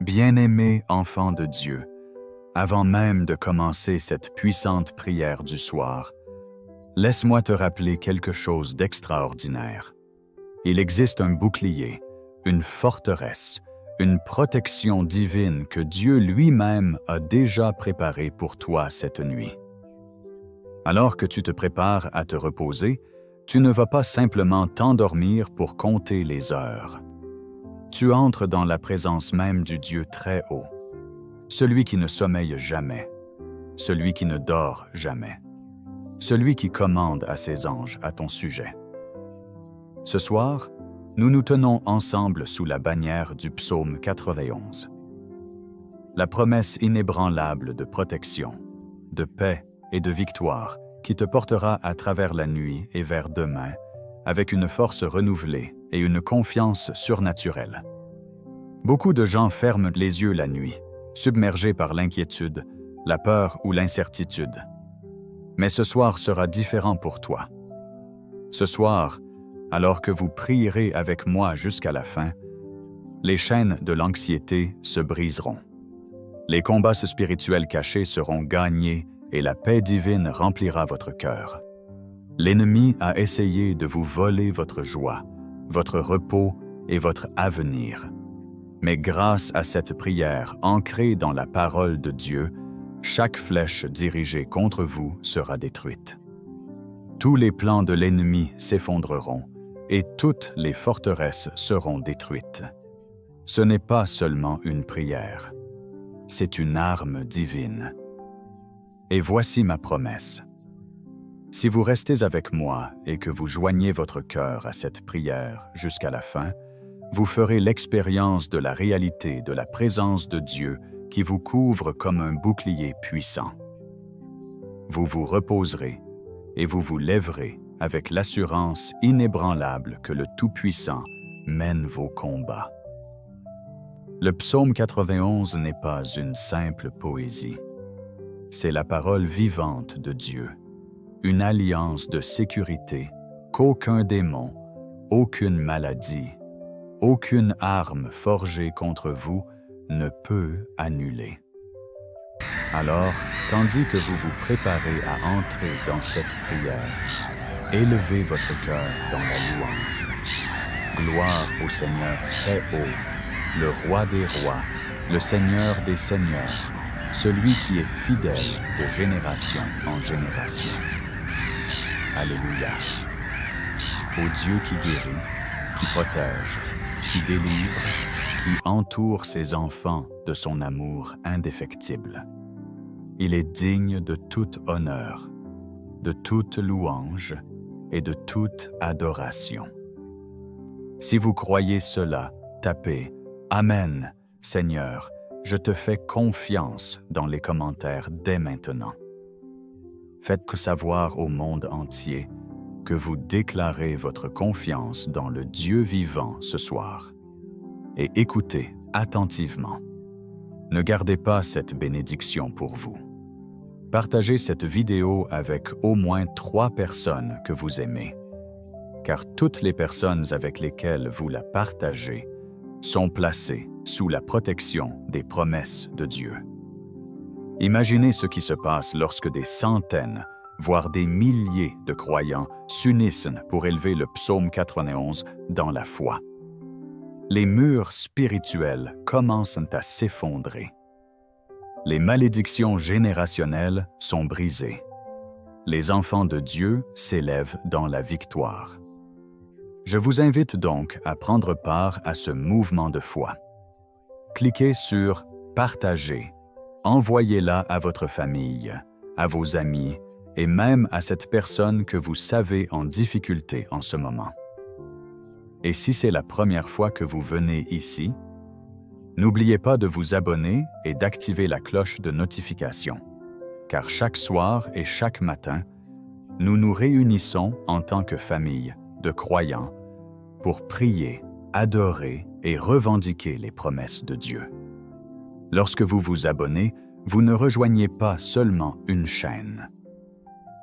Bien-aimé enfant de Dieu, avant même de commencer cette puissante prière du soir, laisse-moi te rappeler quelque chose d'extraordinaire. Il existe un bouclier, une forteresse, une protection divine que Dieu lui-même a déjà préparée pour toi cette nuit. Alors que tu te prépares à te reposer, tu ne vas pas simplement t'endormir pour compter les heures. Tu entres dans la présence même du Dieu très haut, celui qui ne sommeille jamais, celui qui ne dort jamais, celui qui commande à ses anges à ton sujet. Ce soir, nous nous tenons ensemble sous la bannière du psaume 91. La promesse inébranlable de protection, de paix et de victoire qui te portera à travers la nuit et vers demain avec une force renouvelée et une confiance surnaturelle. Beaucoup de gens ferment les yeux la nuit, submergés par l'inquiétude, la peur ou l'incertitude. Mais ce soir sera différent pour toi. Ce soir, alors que vous prierez avec moi jusqu'à la fin, les chaînes de l'anxiété se briseront. Les combats spirituels cachés seront gagnés et la paix divine remplira votre cœur. L'ennemi a essayé de vous voler votre joie, votre repos et votre avenir. Mais grâce à cette prière ancrée dans la parole de Dieu, chaque flèche dirigée contre vous sera détruite. Tous les plans de l'ennemi s'effondreront et toutes les forteresses seront détruites. Ce n'est pas seulement une prière, c'est une arme divine. Et voici ma promesse. Si vous restez avec moi et que vous joignez votre cœur à cette prière jusqu'à la fin, vous ferez l'expérience de la réalité de la présence de Dieu qui vous couvre comme un bouclier puissant. Vous vous reposerez et vous vous lèverez avec l'assurance inébranlable que le Tout-Puissant mène vos combats. Le psaume 91 n'est pas une simple poésie. C'est la parole vivante de Dieu, une alliance de sécurité qu'aucun démon, aucune maladie, aucune arme forgée contre vous ne peut annuler. Alors, tandis que vous vous préparez à entrer dans cette prière, élevez votre cœur dans la louange. Gloire au Seigneur très haut, le Roi des rois, le Seigneur des seigneurs, celui qui est fidèle de génération en génération. Alléluia. Au Dieu qui guérit, qui protège, qui délivre, qui entoure ses enfants de son amour indéfectible. Il est digne de tout honneur, de toute louange et de toute adoration. Si vous croyez cela, tapez « Amen, Seigneur, je te fais confiance » dans les commentaires dès maintenant. Faites savoir au monde entier que vous déclarez votre confiance dans le Dieu vivant ce soir. Et écoutez attentivement. Ne gardez pas cette bénédiction pour vous. Partagez cette vidéo avec au moins 3 personnes que vous aimez, car toutes les personnes avec lesquelles vous la partagez sont placées sous la protection des promesses de Dieu. Imaginez ce qui se passe lorsque des centaines, voire des milliers de croyants s'unissent pour élever le psaume 91 dans la foi. Les murs spirituels commencent à s'effondrer. Les malédictions générationnelles sont brisées. Les enfants de Dieu s'élèvent dans la victoire. Je vous invite donc à prendre part à ce mouvement de foi. Cliquez sur « Partager ». Envoyez-la à votre famille, à vos amis et même à cette personne que vous savez en difficulté en ce moment. Et si c'est la première fois que vous venez ici, n'oubliez pas de vous abonner et d'activer la cloche de notification, car chaque soir et chaque matin, nous nous réunissons en tant que famille de croyants pour prier, adorer et revendiquer les promesses de Dieu. Lorsque vous vous abonnez, vous ne rejoignez pas seulement une chaîne.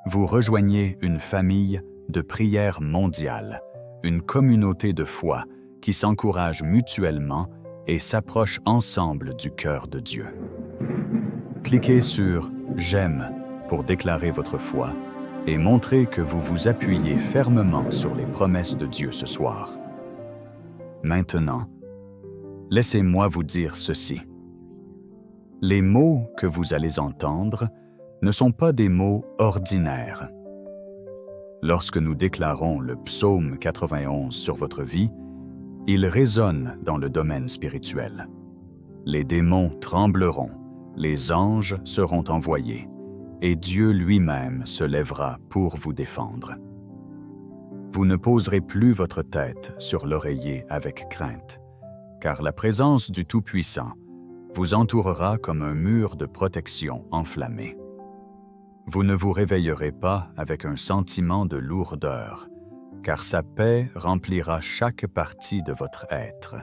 Vous rejoignez une famille de prière mondiale, une communauté de foi qui s'encourage mutuellement et s'approchent ensemble du cœur de Dieu. Cliquez sur « J'aime » pour déclarer votre foi et montrer que vous vous appuyez fermement sur les promesses de Dieu ce soir. Maintenant, laissez-moi vous dire ceci. Les mots que vous allez entendre ne sont pas des mots ordinaires. Lorsque nous déclarons le psaume 91 sur votre vie, il résonne dans le domaine spirituel. Les démons trembleront, les anges seront envoyés, et Dieu lui-même se lèvera pour vous défendre. Vous ne poserez plus votre tête sur l'oreiller avec crainte, car la présence du Tout-Puissant vous entourera comme un mur de protection enflammé. Vous ne vous réveillerez pas avec un sentiment de lourdeur, car sa paix remplira chaque partie de votre être.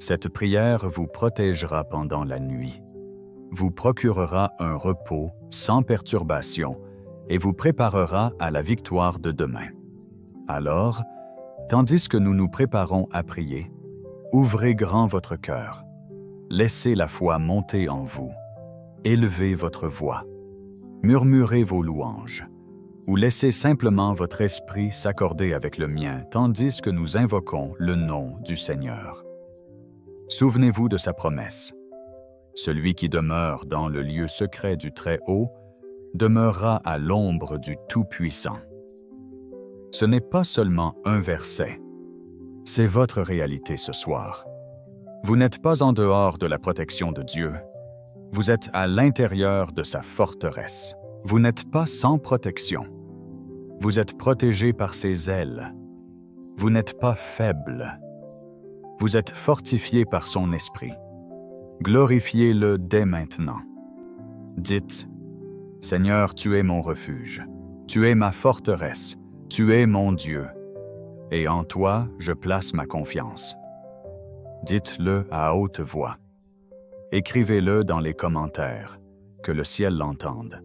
Cette prière vous protégera pendant la nuit, vous procurera un repos sans perturbation et vous préparera à la victoire de demain. Alors, tandis que nous nous préparons à prier, ouvrez grand votre cœur, laissez la foi monter en vous, élevez votre voix, murmurez vos louanges, ou laissez simplement votre esprit s'accorder avec le mien tandis que nous invoquons le nom du Seigneur. Souvenez-vous de sa promesse. Celui qui demeure dans le lieu secret du Très-Haut demeurera à l'ombre du Tout-Puissant. Ce n'est pas seulement un verset, c'est votre réalité ce soir. Vous n'êtes pas en dehors de la protection de Dieu. Vous êtes à l'intérieur de sa forteresse. Vous n'êtes pas sans protection. Vous êtes protégé par ses ailes. Vous n'êtes pas faible. Vous êtes fortifié par son esprit. Glorifiez-le dès maintenant. Dites, « Seigneur, tu es mon refuge. Tu es ma forteresse. Tu es mon Dieu. Et en toi, je place ma confiance. » Dites-le à haute voix. Écrivez-le dans les commentaires, que le ciel l'entende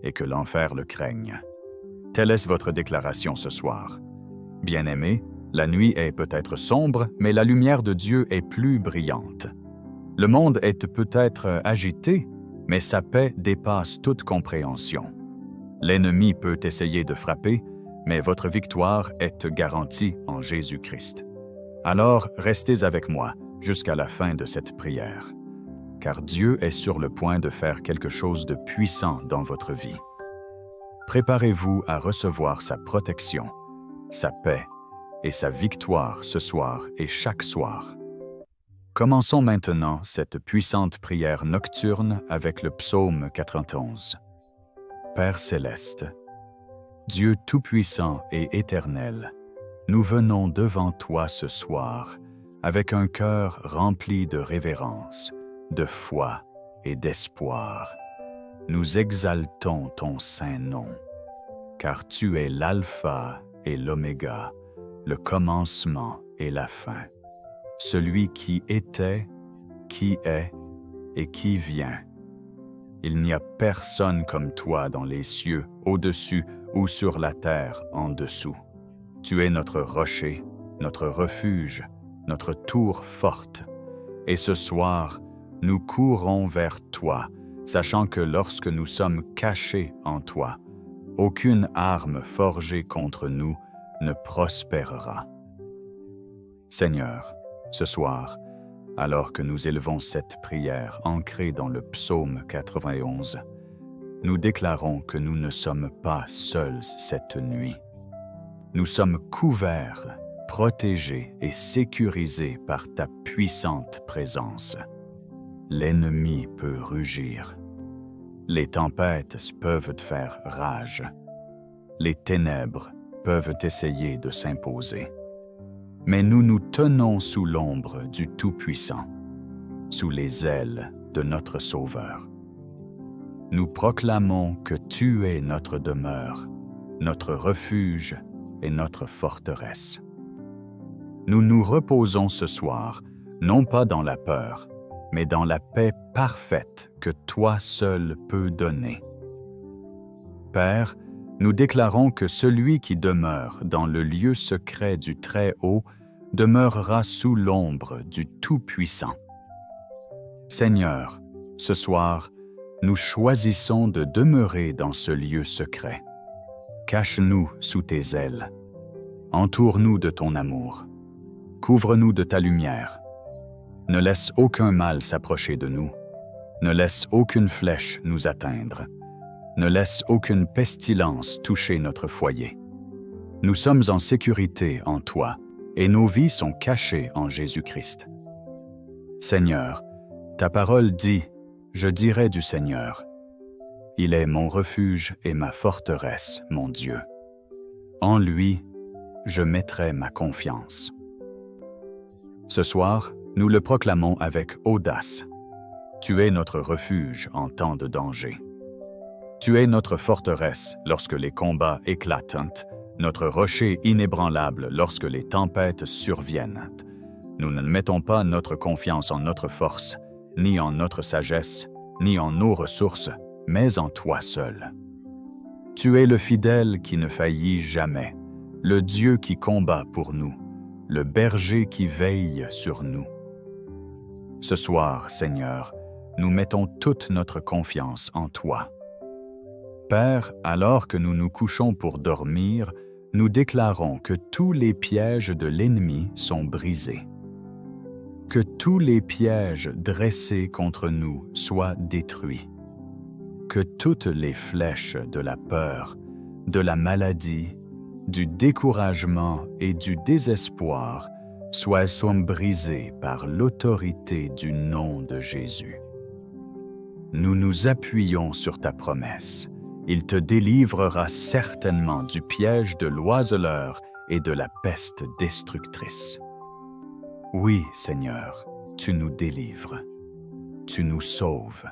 et que l'enfer le craigne. Telle est votre déclaration ce soir. Bien-aimés, la nuit est peut-être sombre, mais la lumière de Dieu est plus brillante. Le monde est peut-être agité, mais sa paix dépasse toute compréhension. L'ennemi peut essayer de frapper, mais votre victoire est garantie en Jésus-Christ. Alors, restez avec moi jusqu'à la fin de cette prière, car Dieu est sur le point de faire quelque chose de puissant dans votre vie. Préparez-vous à recevoir sa protection, sa paix et sa victoire ce soir et chaque soir. Commençons maintenant cette puissante prière nocturne avec le psaume 91. Père céleste, Dieu tout-puissant et éternel, nous venons devant toi ce soir avec un cœur rempli de révérence, de foi et d'espoir. Nous exaltons ton saint nom, car tu es l'alpha et l'oméga, le commencement et la fin, celui qui était, qui est et qui vient. Il n'y a personne comme toi dans les cieux, au-dessus ou sur la terre en dessous. Tu es notre rocher, notre refuge, notre tour forte. Et ce soir, nous courons vers toi, sachant que lorsque nous sommes cachés en toi, aucune arme forgée contre nous ne prospérera. Seigneur, ce soir, alors que nous élevons cette prière ancrée dans le psaume 91, nous déclarons que nous ne sommes pas seuls cette nuit. Nous sommes couverts, protégés et sécurisés par ta puissante présence. L'ennemi peut rugir. Les tempêtes peuvent faire rage. Les ténèbres peuvent essayer de s'imposer. Mais nous nous tenons sous l'ombre du Tout-Puissant, sous les ailes de notre Sauveur. Nous proclamons que tu es notre demeure, notre refuge et notre forteresse. Nous nous reposons ce soir, non pas dans la peur, mais dans la paix parfaite que toi seul peux donner. Père, nous déclarons que celui qui demeure dans le lieu secret du Très-Haut demeurera sous l'ombre du Tout-Puissant. Seigneur, ce soir, nous choisissons de demeurer dans ce lieu secret. Cache-nous sous tes ailes. Entoure-nous de ton amour. Couvre-nous de ta lumière. Ne laisse aucun mal s'approcher de nous. Ne laisse aucune flèche nous atteindre. Ne laisse aucune pestilence toucher notre foyer. Nous sommes en sécurité en toi, et nos vies sont cachées en Jésus-Christ. Seigneur, ta parole dit, je dirai du Seigneur. Il est mon refuge et ma forteresse, mon Dieu. En lui, je mettrai ma confiance. Ce soir, nous le proclamons avec audace. Tu es notre refuge en temps de danger. Tu es notre forteresse lorsque les combats éclatent, notre rocher inébranlable lorsque les tempêtes surviennent. Nous ne mettons pas notre confiance en notre force, ni en notre sagesse, ni en nos ressources, mais en toi seul. Tu es le fidèle qui ne faillit jamais, le Dieu qui combat pour nous, le berger qui veille sur nous. Ce soir, Seigneur, nous mettons toute notre confiance en toi. Père, alors que nous nous couchons pour dormir, nous déclarons que tous les pièges de l'ennemi sont brisés. Que tous les pièges dressés contre nous soient détruits. Que toutes les flèches de la peur, de la maladie, du découragement et du désespoir soient brisées par l'autorité du nom de Jésus. Nous nous appuyons sur ta promesse. Il te délivrera certainement du piège de l'oiseleur et de la peste destructrice. Oui, Seigneur, tu nous délivres, tu nous sauves,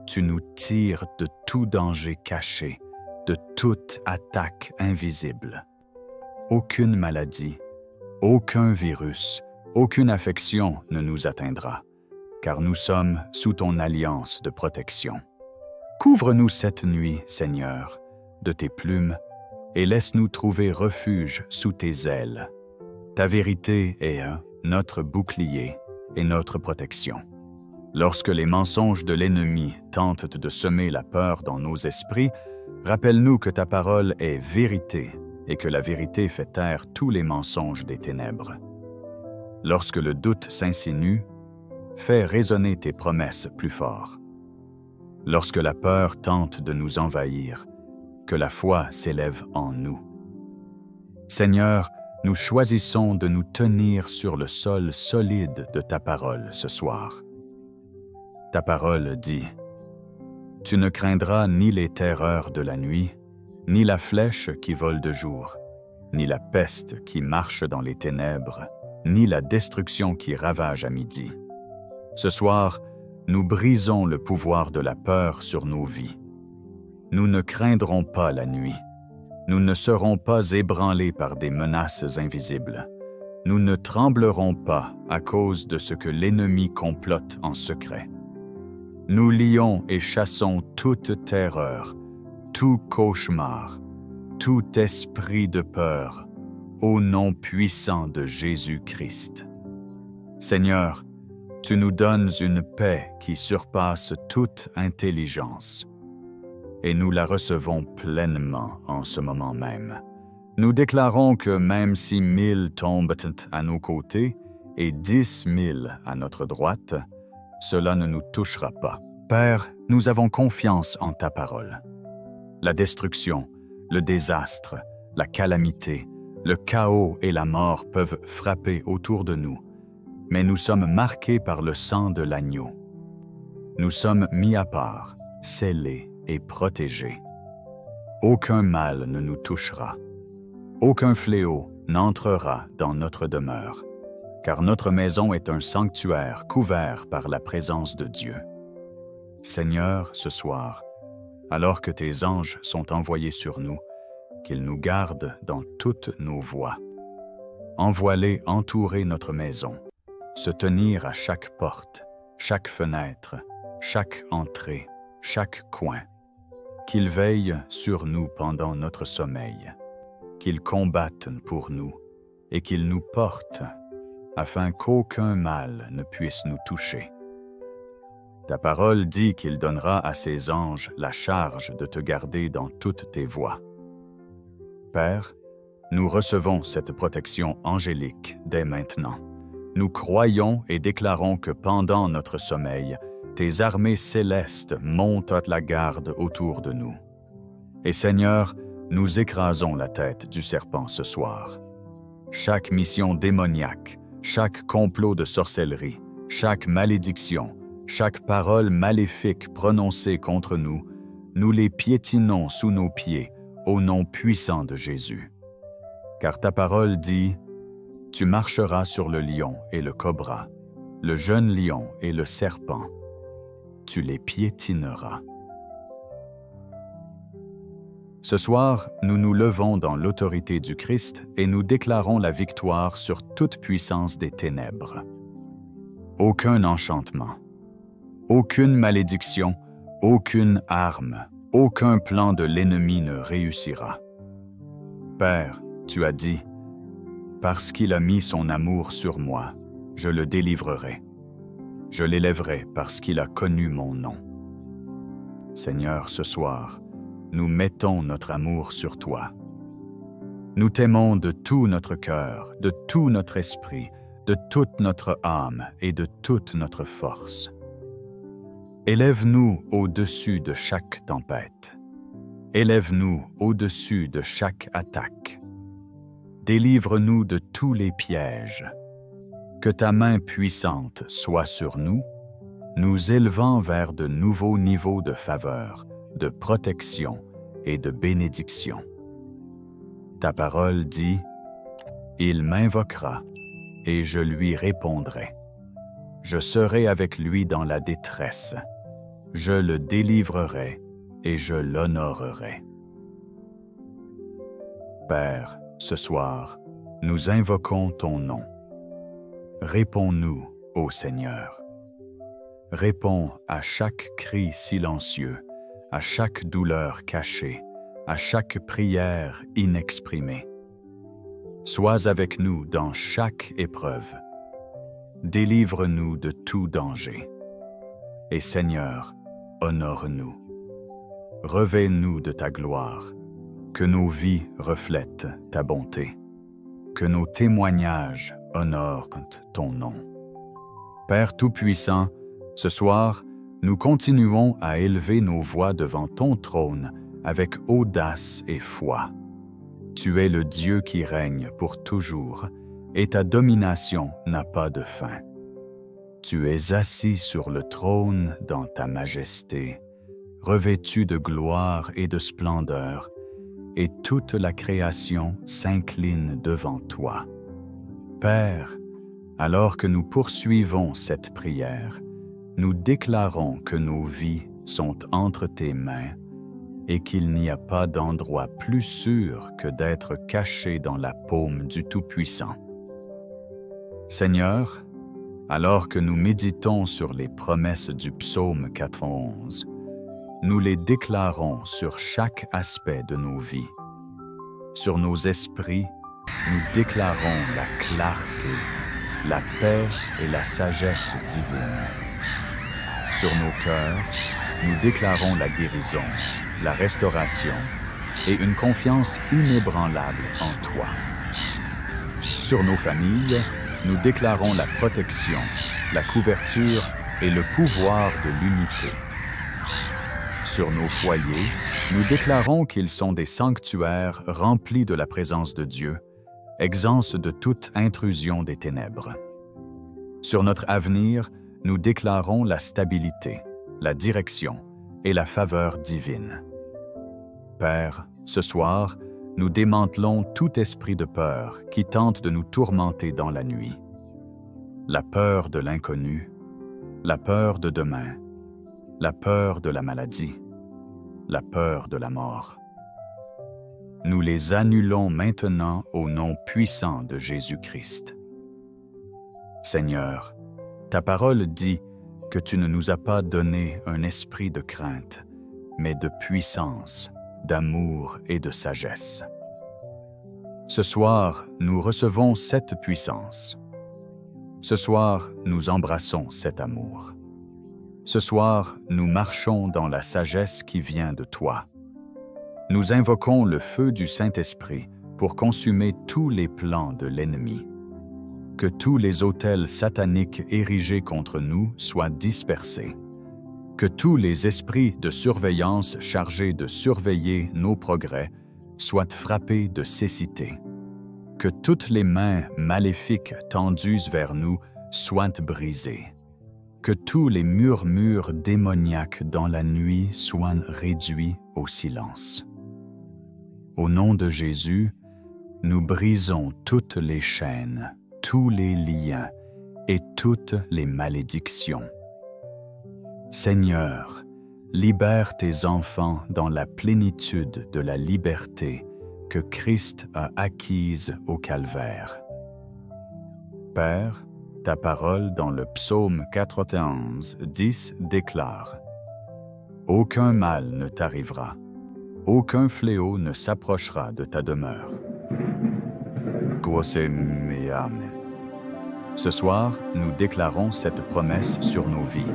tu nous tires de tout danger caché, de toute attaque invisible. Aucune maladie, aucun virus, aucune affection ne nous atteindra, car nous sommes sous ton alliance de protection. Couvre-nous cette nuit, Seigneur, de tes plumes, et laisse-nous trouver refuge sous tes ailes. Ta vérité est notre bouclier et notre protection. Lorsque les mensonges de l'ennemi tentent de semer la peur dans nos esprits, rappelle-nous que ta parole est vérité et que la vérité fait taire tous les mensonges des ténèbres. Lorsque le doute s'insinue, fais résonner tes promesses plus fort. Lorsque la peur tente de nous envahir, que la foi s'élève en nous. Seigneur, nous choisissons de nous tenir sur le sol solide de ta parole ce soir. Ta parole dit, « Tu ne craindras ni les terreurs de la nuit, ni la flèche qui vole de jour, ni la peste qui marche dans les ténèbres, ni la destruction qui ravage à midi. » Ce soir, nous brisons le pouvoir de la peur sur nos vies. Nous ne craindrons pas la nuit. Nous ne serons pas ébranlés par des menaces invisibles. Nous ne tremblerons pas à cause de ce que l'ennemi complote en secret. Nous lions et chassons toute terreur, tout cauchemar, tout esprit de peur, au nom puissant de Jésus-Christ. Seigneur, tu nous donnes une paix qui surpasse toute intelligence, et nous la recevons pleinement en ce moment même. Nous déclarons que même si 1000 tombent à nos côtés et 10 000 à notre droite, cela ne nous touchera pas. Père, nous avons confiance en ta parole. La destruction, le désastre, la calamité, le chaos et la mort peuvent frapper autour de nous, mais nous sommes marqués par le sang de l'agneau. Nous sommes mis à part, scellés et protégés. Aucun mal ne nous touchera. Aucun fléau n'entrera dans notre demeure, car notre maison est un sanctuaire couvert par la présence de Dieu. Seigneur, ce soir, alors que tes anges sont envoyés sur nous, qu'ils nous gardent dans toutes nos voies. Envoie-les entourer notre maison, se tenir à chaque porte, chaque fenêtre, chaque entrée, chaque coin. Qu'ils veillent sur nous pendant notre sommeil, qu'ils combattent pour nous et qu'ils nous portent afin qu'aucun mal ne puisse nous toucher. Ta parole dit qu'il donnera à ses anges la charge de te garder dans toutes tes voies. Père, nous recevons cette protection angélique dès maintenant. Nous croyons et déclarons que pendant notre sommeil, tes armées célestes montent à la garde autour de nous. Et Seigneur, nous écrasons la tête du serpent ce soir. Chaque mission démoniaque, chaque complot de sorcellerie, chaque malédiction, chaque parole maléfique prononcée contre nous, nous les piétinons sous nos pieds au nom puissant de Jésus. Car ta parole dit, « Tu marcheras sur le lion et le cobra, le jeune lion et le serpent. Tu les piétineras. » Ce soir, nous nous levons dans l'autorité du Christ et nous déclarons la victoire sur toute puissance des ténèbres. Aucun enchantement, aucune malédiction, aucune arme, aucun plan de l'ennemi ne réussira. Père, tu as dit, « Parce qu'il a mis son amour sur moi, je le délivrerai. Je l'élèverai parce qu'il a connu mon nom. » Seigneur, ce soir, nous mettons notre amour sur toi. Nous t'aimons de tout notre cœur, de tout notre esprit, de toute notre âme et de toute notre force. Élève-nous au-dessus de chaque tempête. Élève-nous au-dessus de chaque attaque. Délivre-nous de tous les pièges. Que ta main puissante soit sur nous, nous élevant vers de nouveaux niveaux de faveur, de protection et de bénédiction. Ta parole dit, « Il m'invoquera, et je lui répondrai. Je serai avec lui dans la détresse. Je le délivrerai et je l'honorerai. » Père, ce soir, nous invoquons ton nom. Réponds-nous, ô Seigneur. Réponds à chaque cri silencieux, à chaque douleur cachée, à chaque prière inexprimée. Sois avec nous dans chaque épreuve. Délivre-nous de tout danger. Et Seigneur, honore-nous. Revêt-nous de ta gloire, que nos vies reflètent ta bonté, que nos témoignages honorent ton nom. Père Tout-Puissant, ce soir, nous continuons à élever nos voix devant ton trône avec audace et foi. Tu es le Dieu qui règne pour toujours, et ta domination n'a pas de fin. Tu es assis sur le trône dans ta majesté, revêtu de gloire et de splendeur, et toute la création s'incline devant toi. Père, alors que nous poursuivons cette prière, nous déclarons que nos vies sont entre tes mains et qu'il n'y a pas d'endroit plus sûr que d'être caché dans la paume du Tout-Puissant. Seigneur, alors que nous méditons sur les promesses du psaume 91, nous les déclarons sur chaque aspect de nos vies. Sur nos esprits, nous déclarons la clarté, la paix et la sagesse divine. Sur nos cœurs, nous déclarons la guérison, la restauration et une confiance inébranlable en toi. Sur nos familles, nous déclarons la protection, la couverture et le pouvoir de l'unité. Sur nos foyers, nous déclarons qu'ils sont des sanctuaires remplis de la présence de Dieu, exempts de toute intrusion des ténèbres. Sur notre avenir, nous déclarons la stabilité, la direction et la faveur divine. Père, ce soir, nous démantelons tout esprit de peur qui tente de nous tourmenter dans la nuit. La peur de l'inconnu, la peur de demain, la peur de la maladie, la peur de la mort. Nous les annulons maintenant au nom puissant de Jésus-Christ. Seigneur, ta parole dit que tu ne nous as pas donné un esprit de crainte, mais de puissance, d'amour et de sagesse. Ce soir, nous recevons cette puissance. Ce soir, nous embrassons cet amour. Ce soir, nous marchons dans la sagesse qui vient de toi. Nous invoquons le feu du Saint-Esprit pour consumer tous les plans de l'ennemi. Que tous les autels sataniques érigés contre nous soient dispersés. Que tous les esprits de surveillance chargés de surveiller nos progrès soient frappés de cécité. Que toutes les mains maléfiques tendues vers nous soient brisées. Que tous les murmures démoniaques dans la nuit soient réduits au silence. Au nom de Jésus, nous brisons toutes les chaînes, tous les liens et toutes les malédictions. Seigneur, libère tes enfants dans la plénitude de la liberté que Christ a acquise au calvaire. Père, ta parole dans le psaume 91, 10 déclare « Aucun mal ne t'arrivera, aucun fléau ne s'approchera de ta demeure. » Ce soir, nous déclarons cette promesse sur nos vies.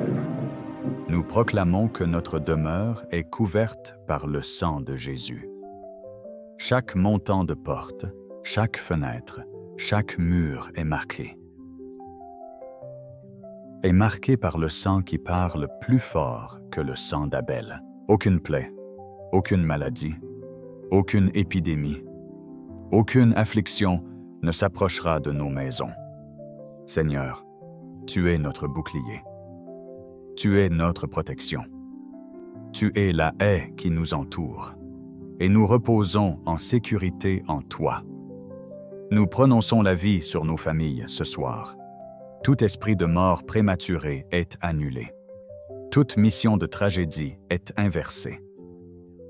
Nous proclamons que notre demeure est couverte par le sang de Jésus. Chaque montant de porte, chaque fenêtre, chaque mur est marqué. Est marqué par le sang qui parle plus fort que le sang d'Abel. Aucune plaie, aucune maladie, aucune épidémie, aucune affliction ne s'approchera de nos maisons. Seigneur, tu es notre bouclier. Tu es notre protection. Tu es la haie qui nous entoure, et nous reposons en sécurité en toi. Nous prononçons la vie sur nos familles ce soir. Tout esprit de mort prématurée est annulé. Toute mission de tragédie est inversée.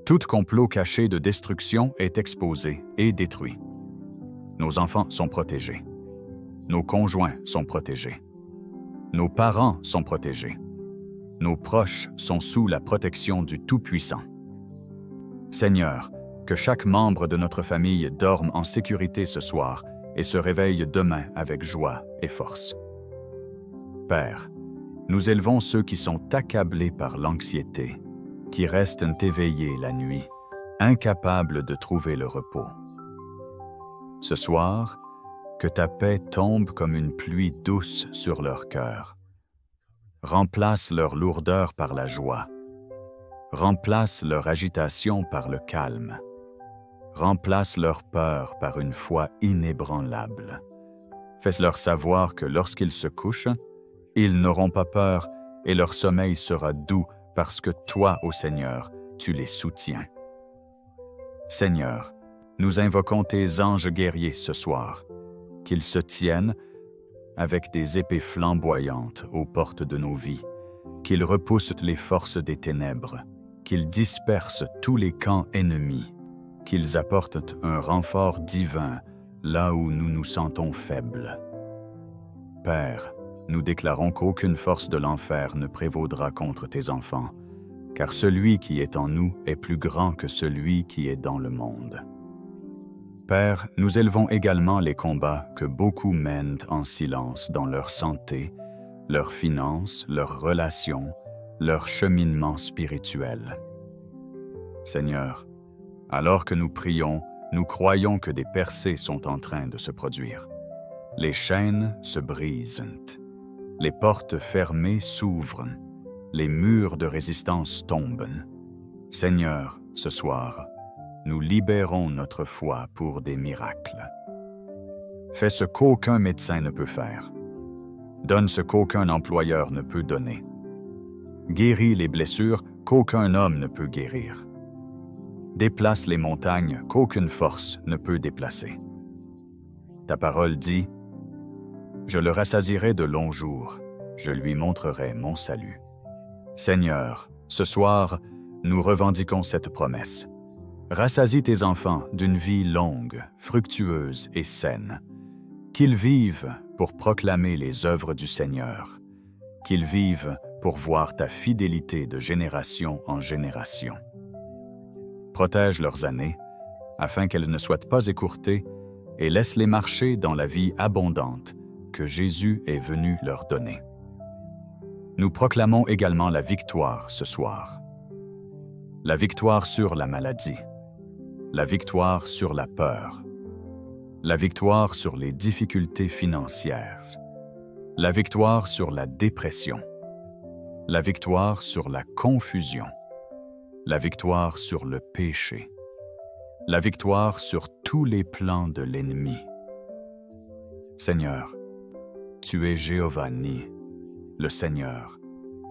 Tout complot caché de destruction est exposé et détruit. Nos enfants sont protégés. Nos conjoints sont protégés. Nos parents sont protégés. Nos proches sont sous la protection du Tout-Puissant. Seigneur, que chaque membre de notre famille dorme en sécurité ce soir et se réveille demain avec joie et force. Père, nous élevons ceux qui sont accablés par l'anxiété, qui restent éveillés la nuit, incapables de trouver le repos. Ce soir, que ta paix tombe comme une pluie douce sur leur cœur. Remplace leur lourdeur par la joie. Remplace leur agitation par le calme. Remplace leur peur par une foi inébranlable. Fais-leur savoir que lorsqu'ils se couchent, ils n'auront pas peur et leur sommeil sera doux parce que toi, ô Seigneur, tu les soutiens. Seigneur, nous invoquons tes anges guerriers ce soir, qu'ils se tiennent avec des épées flamboyantes aux portes de nos vies, qu'ils repoussent les forces des ténèbres, qu'ils dispersent tous les camps ennemis, qu'ils apportent un renfort divin là où nous nous sentons faibles. Père, nous déclarons qu'aucune force de l'enfer ne prévaudra contre tes enfants, car celui qui est en nous est plus grand que celui qui est dans le monde. Père, nous élevons également les combats que beaucoup mènent en silence dans leur santé, leurs finances, leurs relations, leur cheminement spirituel. Seigneur, alors que nous prions, nous croyons que des percées sont en train de se produire. Les chaînes se brisent, les portes fermées s'ouvrent, les murs de résistance tombent. Seigneur, ce soir, nous libérons notre foi pour des miracles. Fais ce qu'aucun médecin ne peut faire. Donne ce qu'aucun employeur ne peut donner. Guéris les blessures qu'aucun homme ne peut guérir. Déplace les montagnes qu'aucune force ne peut déplacer. Ta parole dit « Je le rassasierai de longs jours, je lui montrerai mon salut. » Seigneur, ce soir, nous revendiquons cette promesse. Rassasie tes enfants d'une vie longue, fructueuse et saine. Qu'ils vivent pour proclamer les œuvres du Seigneur. Qu'ils vivent pour voir ta fidélité de génération en génération. Protège leurs années, afin qu'elles ne soient pas écourtées, et laisse-les marcher dans la vie abondante, que Jésus est venu leur donner. Nous proclamons également la victoire ce soir. La victoire sur la maladie, la victoire sur la peur, la victoire sur les difficultés financières, la victoire sur la dépression, la victoire sur la confusion, la victoire sur le péché, la victoire sur tous les plans de l'ennemi. Seigneur, tu es Jéhovah Ni, le Seigneur,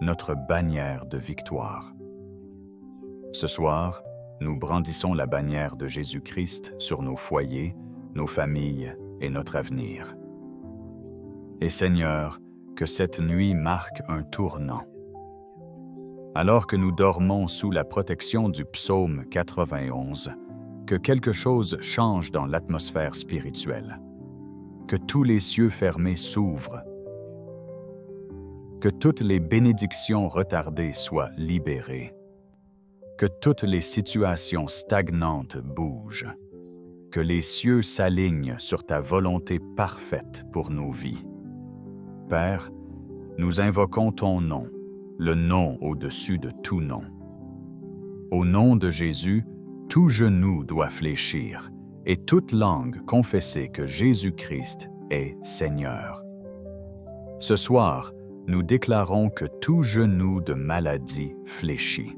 notre bannière de victoire. Ce soir, nous brandissons la bannière de Jésus-Christ sur nos foyers, nos familles et notre avenir. Et Seigneur, que cette nuit marque un tournant. Alors que nous dormons sous la protection du psaume 91, que quelque chose change dans l'atmosphère spirituelle, que tous les cieux fermés s'ouvrent, que toutes les bénédictions retardées soient libérées, que toutes les situations stagnantes bougent, que les cieux s'alignent sur ta volonté parfaite pour nos vies. Père, nous invoquons ton nom, le nom au-dessus de tout nom. Au nom de Jésus, tout genou doit fléchir et toute langue confesser que Jésus-Christ est Seigneur. Ce soir, nous déclarons que tout genou de maladie fléchit,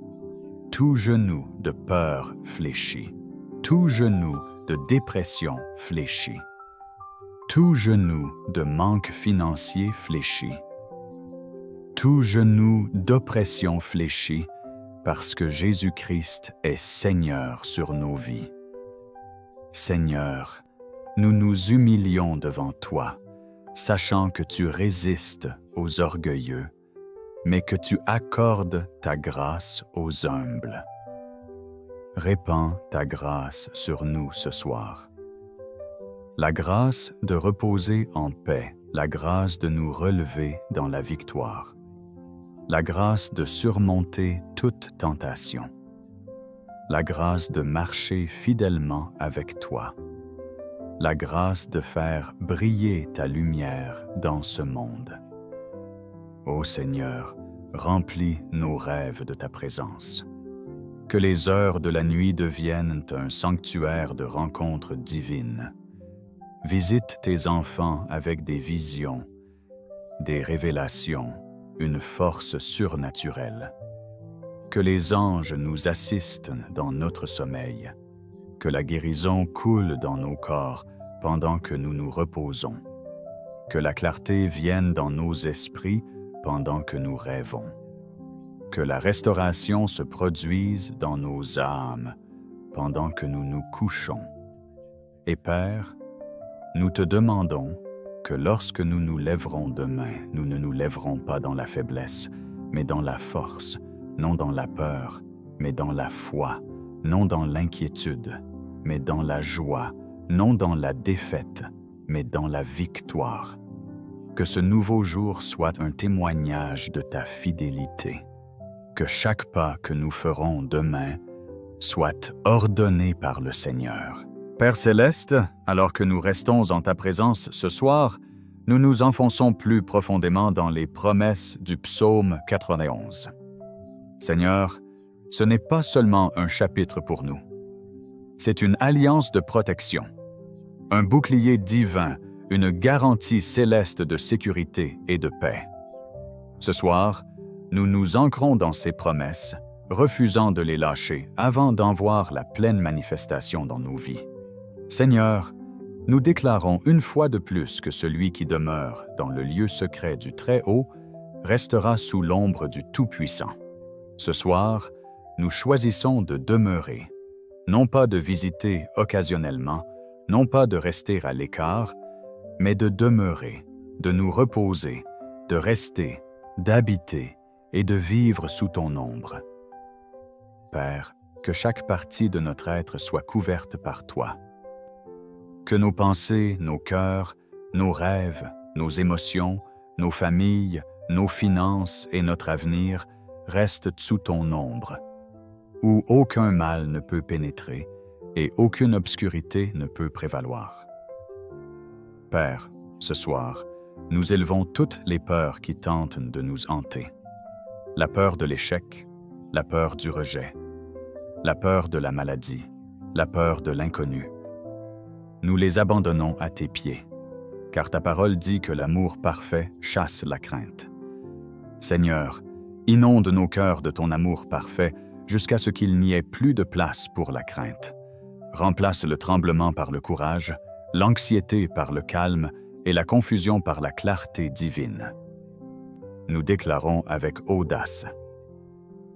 tout genou de peur fléchit, tout genou de dépression fléchit, tout genou de manque financier fléchit, tout genou d'oppression fléchit parce que Jésus-Christ est Seigneur sur nos vies. Seigneur, nous nous humilions devant toi, sachant que tu résistes aux orgueilleux, mais que tu accordes ta grâce aux humbles. Répands ta grâce sur nous ce soir. La grâce de reposer en paix, la grâce de nous relever dans la victoire, la grâce de surmonter toute tentation, la grâce de marcher fidèlement avec toi, la grâce de faire briller ta lumière dans ce monde. Ô Seigneur, remplis nos rêves de ta présence. Que les heures de la nuit deviennent un sanctuaire de rencontres divines. Visite tes enfants avec des visions, des révélations, une force surnaturelle. Que les anges nous assistent dans notre sommeil, que la guérison coule dans nos corps pendant que nous nous reposons, que la clarté vienne dans nos esprits pendant que nous rêvons, que la restauration se produise dans nos âmes pendant que nous nous couchons. Et Père, nous te demandons que lorsque nous nous lèverons demain, nous ne nous lèverons pas dans la faiblesse, mais dans la force, non dans la peur, mais dans la foi, non dans l'inquiétude, mais dans la joie, non dans la défaite, mais dans la victoire. Que ce nouveau jour soit un témoignage de ta fidélité. Que chaque pas que nous ferons demain soit ordonné par le Seigneur. Père Céleste, alors que nous restons en ta présence ce soir, nous nous enfonçons plus profondément dans les promesses du psaume 91. Seigneur, ce n'est pas seulement un chapitre pour nous. C'est une alliance de protection, un bouclier divin, une garantie céleste de sécurité et de paix. Ce soir, nous nous ancrons dans ces promesses, refusant de les lâcher avant d'en voir la pleine manifestation dans nos vies. Seigneur, nous déclarons une fois de plus que celui qui demeure dans le lieu secret du Très-Haut restera sous l'ombre du Tout-Puissant. Ce soir, nous choisissons de demeurer, non pas de visiter occasionnellement, non pas de rester à l'écart, mais de demeurer, de nous reposer, de rester, d'habiter et de vivre sous ton ombre. Père, que chaque partie de notre être soit couverte par toi. Que nos pensées, nos cœurs, nos rêves, nos émotions, nos familles, nos finances et notre avenir restent sous ton ombre, où aucun mal ne peut pénétrer et aucune obscurité ne peut prévaloir. Père, ce soir, nous élevons toutes les peurs qui tentent de nous hanter. La peur de l'échec, la peur du rejet, la peur de la maladie, la peur de l'inconnu. Nous les abandonnons à tes pieds, car ta parole dit que l'amour parfait chasse la crainte. Seigneur, inonde nos cœurs de ton amour parfait jusqu'à ce qu'il n'y ait plus de place pour la crainte. Remplace le tremblement par le courage, l'anxiété par le calme et la confusion par la clarté divine. Nous déclarons avec audace: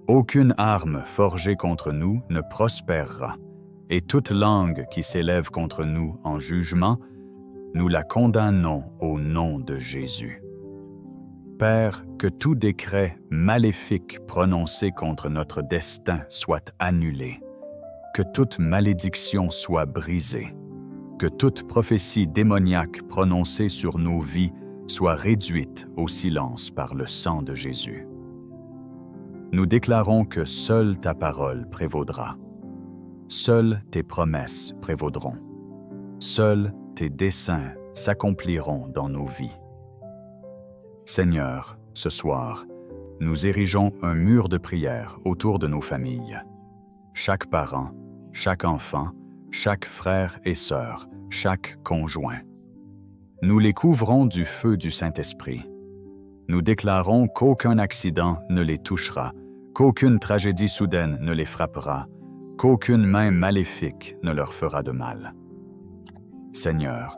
aucune arme forgée contre nous ne prospérera, et toute langue qui s'élève contre nous en jugement, nous la condamnons au nom de Jésus. Père, que tout décret maléfique prononcé contre notre destin soit annulé, que toute malédiction soit brisée, que toute prophétie démoniaque prononcée sur nos vies soit réduite au silence par le sang de Jésus. Nous déclarons que seule ta parole prévaudra. Seules tes promesses prévaudront. Seuls tes desseins s'accompliront dans nos vies. Seigneur, ce soir, nous érigeons un mur de prière autour de nos familles. Chaque parent, chaque enfant, chaque frère et sœur, chaque conjoint. Nous les couvrons du feu du Saint-Esprit. Nous déclarons qu'aucun accident ne les touchera, qu'aucune tragédie soudaine ne les frappera, qu'aucune main maléfique ne leur fera de mal. Seigneur,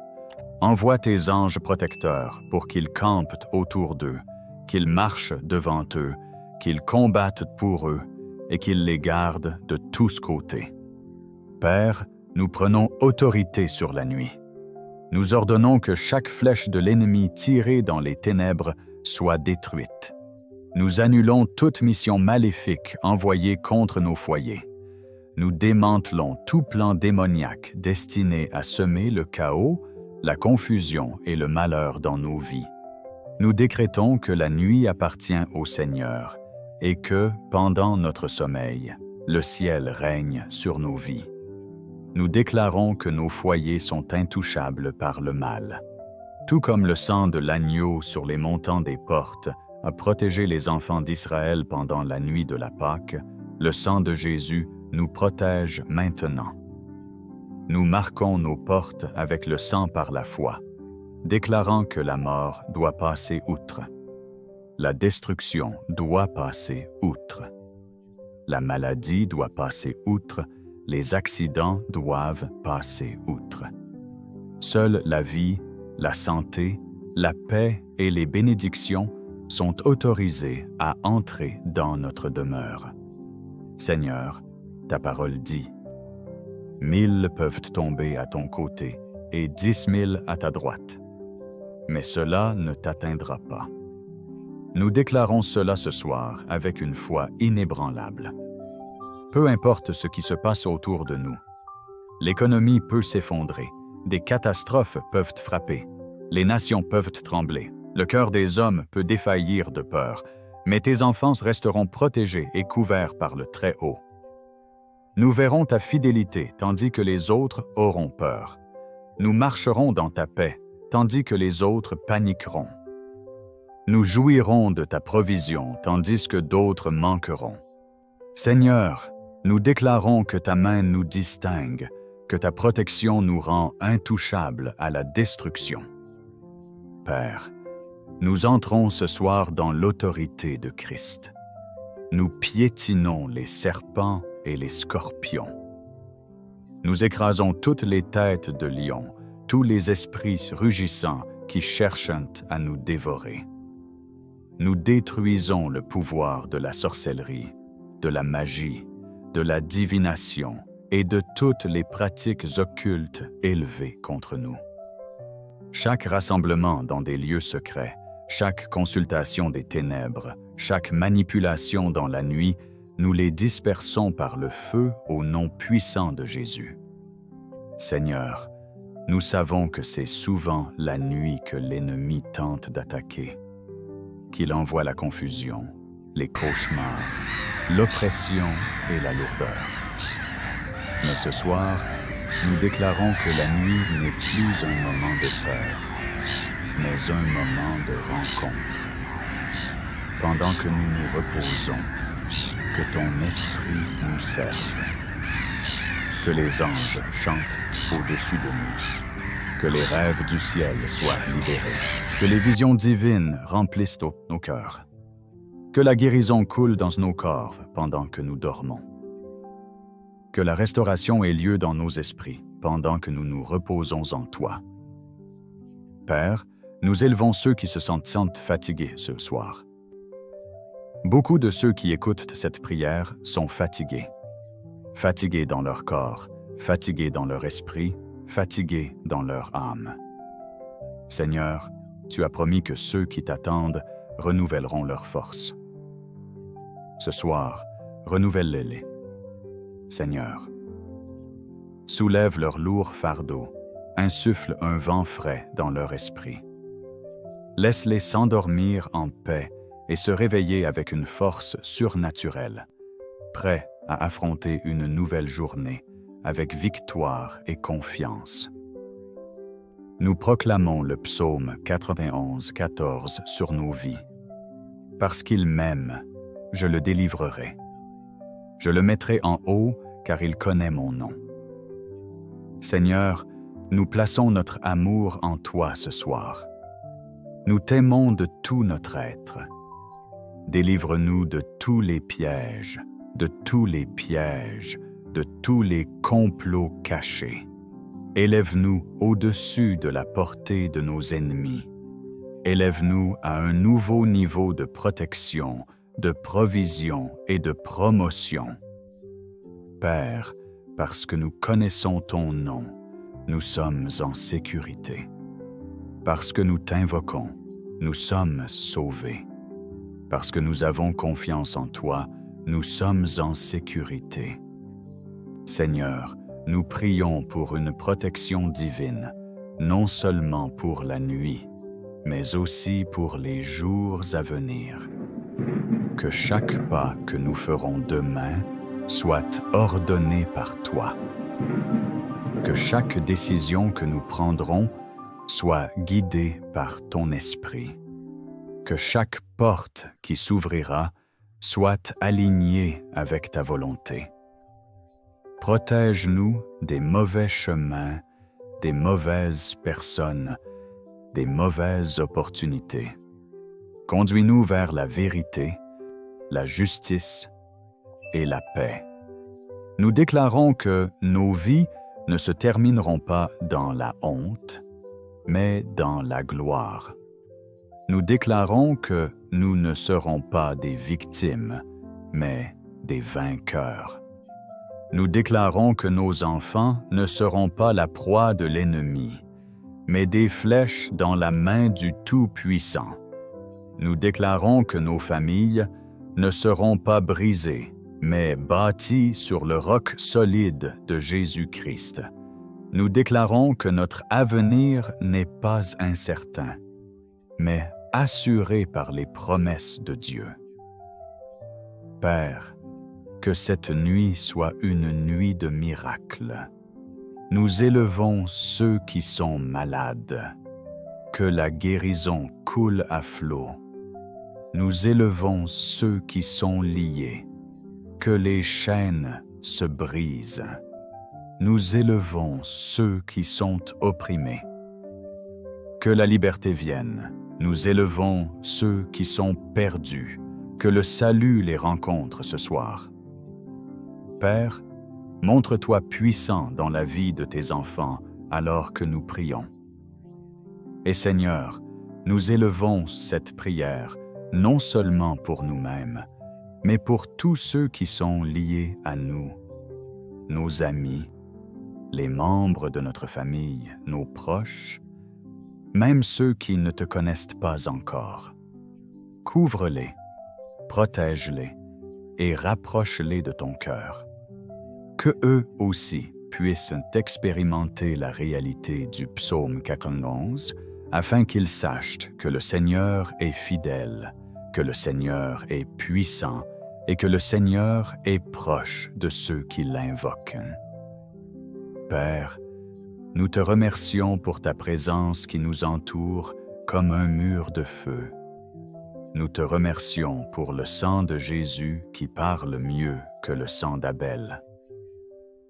envoie tes anges protecteurs pour qu'ils campent autour d'eux, qu'ils marchent devant eux, qu'ils combattent pour eux et qu'ils les gardent de tous côtés. Père, nous prenons autorité sur la nuit. Nous ordonnons que chaque flèche de l'ennemi tirée dans les ténèbres soit détruite. Nous annulons toute mission maléfique envoyée contre nos foyers. Nous démantelons tout plan démoniaque destiné à semer le chaos, la confusion et le malheur dans nos vies. Nous décrétons que la nuit appartient au Seigneur et que, pendant notre sommeil, le ciel règne sur nos vies. Nous déclarons que nos foyers sont intouchables par le mal. Tout comme le sang de l'agneau sur les montants des portes a protégé les enfants d'Israël pendant la nuit de la Pâque, le sang de Jésus nous protège maintenant. Nous marquons nos portes avec le sang par la foi, déclarant que la mort doit passer outre. La destruction doit passer outre. La maladie doit passer outre. Les accidents doivent passer outre. Seule la vie, la santé, la paix et les bénédictions sont autorisées à entrer dans notre demeure. Seigneur, ta parole dit: 1000 peuvent tomber à ton côté et 10 000 à ta droite, mais cela ne t'atteindra pas. Nous déclarons cela ce soir avec une foi inébranlable. Peu importe ce qui se passe autour de nous, l'économie peut s'effondrer, des catastrophes peuvent frapper, les nations peuvent trembler, le cœur des hommes peut défaillir de peur, mais tes enfants resteront protégés et couverts par le Très-Haut. Nous verrons ta fidélité tandis que les autres auront peur. Nous marcherons dans ta paix tandis que les autres paniqueront. Nous jouirons de ta provision tandis que d'autres manqueront. Seigneur, nous déclarons que ta main nous distingue, que ta protection nous rend intouchables à la destruction. Père, nous entrons ce soir dans l'autorité de Christ. Nous piétinons les serpents et les scorpions. Nous écrasons toutes les têtes de lion, tous les esprits rugissants qui cherchent à nous dévorer. Nous détruisons le pouvoir de la sorcellerie, de la magie, de la divination et de toutes les pratiques occultes élevées contre nous. Chaque rassemblement dans des lieux secrets, chaque consultation des ténèbres, chaque manipulation dans la nuit, nous les dispersons par le feu au nom puissant de Jésus. Seigneur, nous savons que c'est souvent la nuit que l'ennemi tente d'attaquer, qu'il envoie la confusion, les cauchemars, l'oppression et la lourdeur. Mais ce soir, nous déclarons que la nuit n'est plus un moment de peur, mais un moment de rencontre. Pendant que nous nous reposons, que ton esprit nous serve. Que les anges chantent au-dessus de nous. Que les rêves du ciel soient libérés. Que les visions divines remplissent nos cœurs. Que la guérison coule dans nos corps pendant que nous dormons. Que la restauration ait lieu dans nos esprits pendant que nous nous reposons en toi. Père, nous élevons ceux qui se sentent fatigués ce soir. Beaucoup de ceux qui écoutent cette prière sont fatigués. Fatigués dans leur corps, fatigués dans leur esprit, fatigués dans leur âme. Seigneur, tu as promis que ceux qui t'attendent renouvelleront leur force. Ce soir, renouvelle-les. Seigneur, soulève leur lourd fardeau, insuffle un vent frais dans leur esprit. Laisse-les s'endormir en paix et se réveiller avec une force surnaturelle, prêts à affronter une nouvelle journée avec victoire et confiance. Nous proclamons le psaume 91:14 sur nos vies. Parce qu'il m'aime, je le délivrerai. Je le mettrai en haut, car il connaît mon nom. Seigneur, nous plaçons notre amour en toi ce soir. Nous t'aimons de tout notre être. Délivre-nous de tous les pièges, de tous les pièges, de tous les complots cachés. Élève-nous au-dessus de la portée de nos ennemis. Élève-nous à un nouveau niveau de protection, de provision et de promotion. Père, parce que nous connaissons ton nom, nous sommes en sécurité. Parce que nous t'invoquons, nous sommes sauvés. Parce que nous avons confiance en toi, nous sommes en sécurité. Seigneur, nous prions pour une protection divine, non seulement pour la nuit, mais aussi pour les jours à venir. Que chaque pas que nous ferons demain soit ordonné par toi. Que chaque décision que nous prendrons soit guidée par ton esprit. Que chaque porte qui s'ouvrira soit alignée avec ta volonté. Protège-nous des mauvais chemins, des mauvaises personnes, des mauvaises opportunités. Conduis-nous vers la vérité, la justice et la paix. Nous déclarons que nos vies ne se termineront pas dans la honte, mais dans la gloire. Nous déclarons que nous ne serons pas des victimes, mais des vainqueurs. Nous déclarons que nos enfants ne seront pas la proie de l'ennemi, mais des flèches dans la main du Tout-Puissant. Nous déclarons que nos familles ne seront pas brisées, mais bâties sur le roc solide de Jésus-Christ. Nous déclarons que notre avenir n'est pas incertain, mais assuré par les promesses de Dieu. Père, que cette nuit soit une nuit de miracles. Nous élevons ceux qui sont malades. Que la guérison coule à flot. Nous élevons ceux qui sont liés. Que les chaînes se brisent. Nous élevons ceux qui sont opprimés. Que la liberté vienne. Nous élevons ceux qui sont perdus. Que le salut les rencontre ce soir. Père, montre-toi puissant dans la vie de tes enfants alors que nous prions. Et Seigneur, nous élevons cette prière non seulement pour nous-mêmes, mais pour tous ceux qui sont liés à nous, nos amis, les membres de notre famille, nos proches, même ceux qui ne te connaissent pas encore. Couvre-les, protège-les et rapproche-les de ton cœur. Que eux aussi puissent expérimenter la réalité du psaume 91, afin qu'ils sachent que le Seigneur est fidèle, que le Seigneur est puissant et que le Seigneur est proche de ceux qui l'invoquent. Père, nous te remercions pour ta présence qui nous entoure comme un mur de feu. Nous te remercions pour le sang de Jésus qui parle mieux que le sang d'Abel.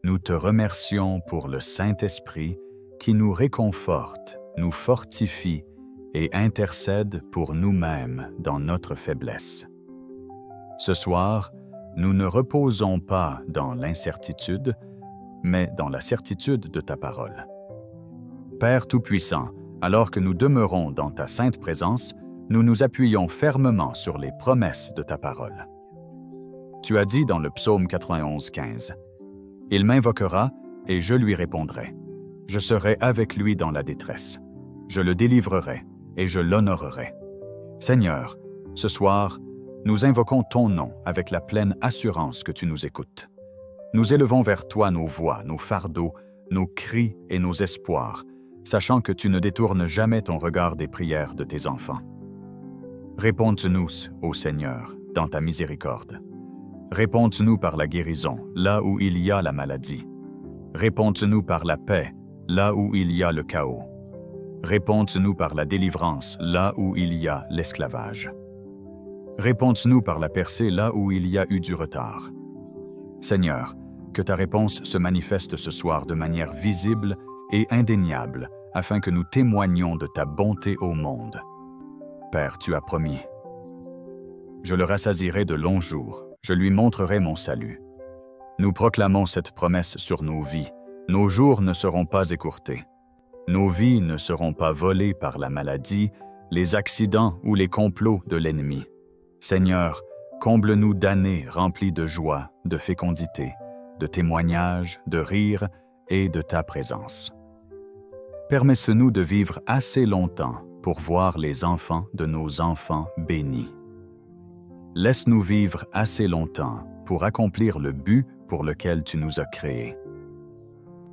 Nous te remercions pour le Saint-Esprit qui nous réconforte, nous fortifie et intercède pour nous-mêmes dans notre faiblesse. Ce soir, nous ne reposons pas dans l'incertitude, mais dans la certitude de ta parole. Père Tout-Puissant, alors que nous demeurons dans ta sainte présence, nous nous appuyons fermement sur les promesses de ta parole. Tu as dit dans le psaume 91:15, « Il m'invoquera et je lui répondrai. Je serai avec lui dans la détresse. Je le délivrerai et je l'honorerai. » Seigneur, ce soir, nous invoquons ton nom avec la pleine assurance que tu nous écoutes. Nous élevons vers toi nos voix, nos fardeaux, nos cris et nos espoirs, sachant que tu ne détournes jamais ton regard des prières de tes enfants. Réponds-nous, ô Seigneur, dans ta miséricorde. Réponds-nous par la guérison, là où il y a la maladie. Réponds-nous par la paix, là où il y a le chaos. Réponds-nous par la délivrance, là où il y a l'esclavage. Réponds-nous par la percée, là où il y a eu du retard. Seigneur, que ta réponse se manifeste ce soir de manière visible et indéniable, afin que nous témoignions de ta bonté au monde. Père, tu as promis. Je le rassasierai de longs jours, je lui montrerai mon salut. Nous proclamons cette promesse sur nos vies. Nos jours ne seront pas écourtés. Nos vies ne seront pas volées par la maladie, les accidents ou les complots de l'ennemi. Seigneur, comble-nous d'années remplies de joie, de fécondité, de témoignages, de rires et de ta présence. Permets-nous de vivre assez longtemps pour voir les enfants de nos enfants bénis. Laisse-nous vivre assez longtemps pour accomplir le but pour lequel tu nous as créés.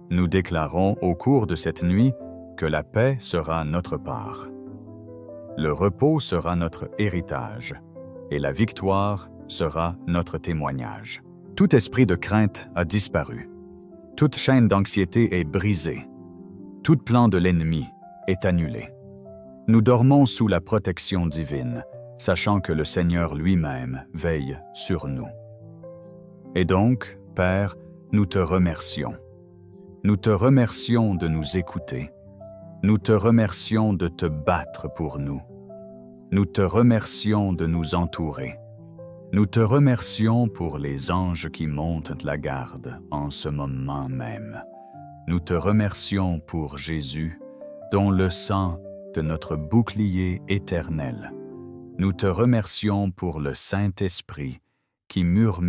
Nous déclarons au cours de cette nuit que la paix sera notre part. Le repos sera notre héritage et la victoire sera notre témoignage. Tout esprit de crainte a disparu. Toute chaîne d'anxiété est brisée. Tout plan de l'ennemi est annulé. Nous dormons sous la protection divine, sachant que le Seigneur lui-même veille sur nous. Et donc, Père, nous te remercions. Nous te remercions de nous écouter. Nous te remercions de te battre pour nous. Nous te remercions de nous entourer. Nous te remercions pour les anges qui montent la garde en ce moment même. Nous te remercions pour Jésus, dont le sang de notre bouclier éternel. Nous te remercions pour le Saint-Esprit qui murmure